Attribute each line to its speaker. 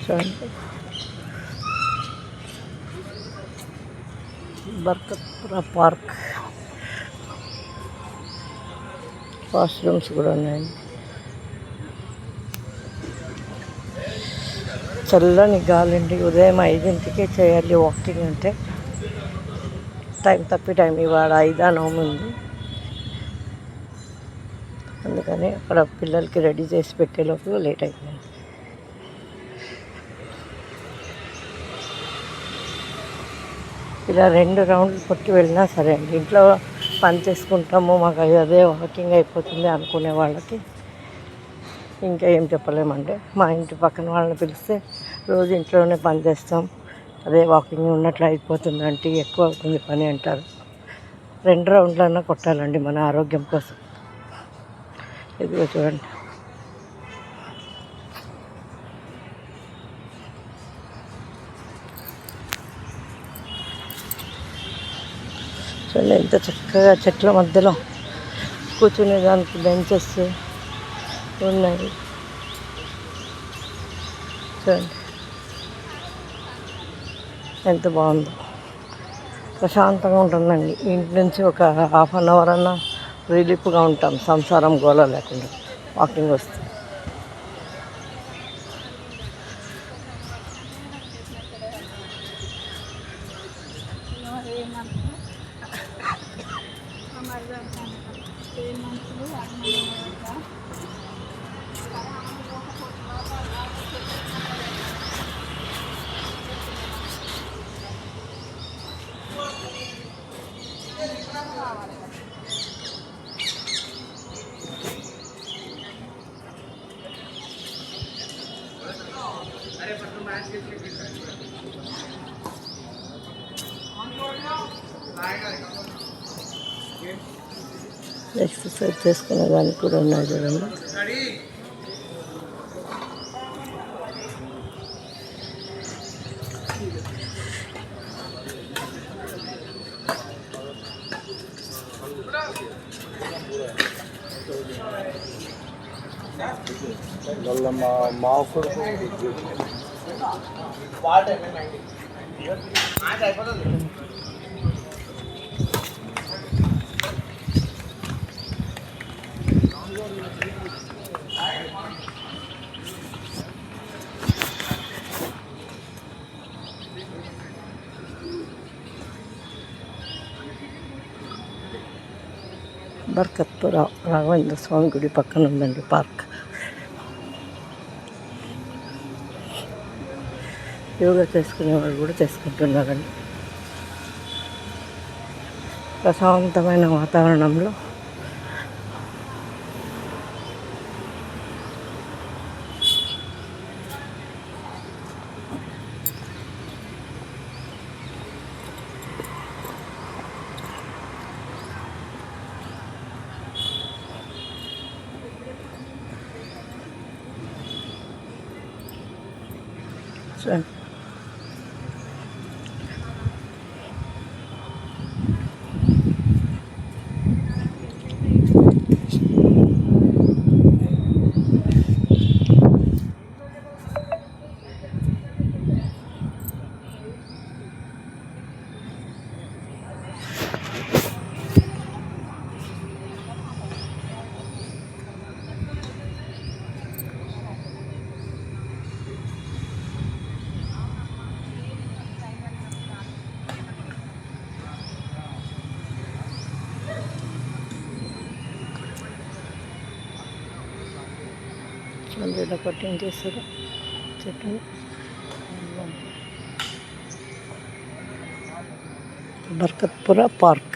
Speaker 1: చూడండి, Barkatpura park. Washrooms కూడా ఉన్నాయండి. చల్లని గాలండి. ఉదయం 5ంటికే చేయాలి వాకింగ్ అంటే. టైం ఇవాళ 5 ఉంది. అందుకని అక్కడ పిల్లలకి రెడీ చేసి పెట్టేలోపు లేట్ అయిపోయింది. ఇలా 2 రౌండ్లు కొట్టి వెళ్ళినా సరే అండి, ఇంట్లో పని చేసుకుంటాము, మాకు అదే వాకింగ్ అయిపోతుంది అనుకునే వాళ్ళకి ఇంకా ఏం చెప్పలేమండి. మా ఇంటి పక్కన వాళ్ళని పిలిస్తే రోజు ఇంట్లోనే పని చేస్తాం, అదే వాకింగ్ ఉన్నట్లు అయిపోతుంది అంటే ఎక్కువ అవుతుంది పని అంటారు. 2 రౌండ్లన్నా కొట్టాలండి మన ఆరోగ్యం కోసం. ఇదిగో చూడండి, చూడండి ఎంత చక్కగా చెట్ల మధ్యలో కూర్చునేదానికి బెంచెస్ ఉన్నాయి. చూడండి ఎంత బాగుందో, ప్రశాంతంగా ఉంటుందండి. ఇంటి నుంచి ఒక ½ అవర్ అన్నా రిలీఫ్గా ఉంటాం, సంసారం గోల లేకుండా వాకింగ్ వస్తే. ఎక్సర్సైజ్ చేసుకునే దానికి కూడా ఉన్నాయి చూడండి. బర్కత్పుర రాఘవేంద్ర స్వామి గుడి పక్కన ఉందండి పార్క్. యోగా చేసుకునే వాళ్ళు కూడా చేసుకుంటున్నారండి. ప్రశాంతమైన వాతావరణంలో చూడండి. ఇలా కటింగ్ చేస్తారు చెట్టు. బర్కత్పుర పార్క్.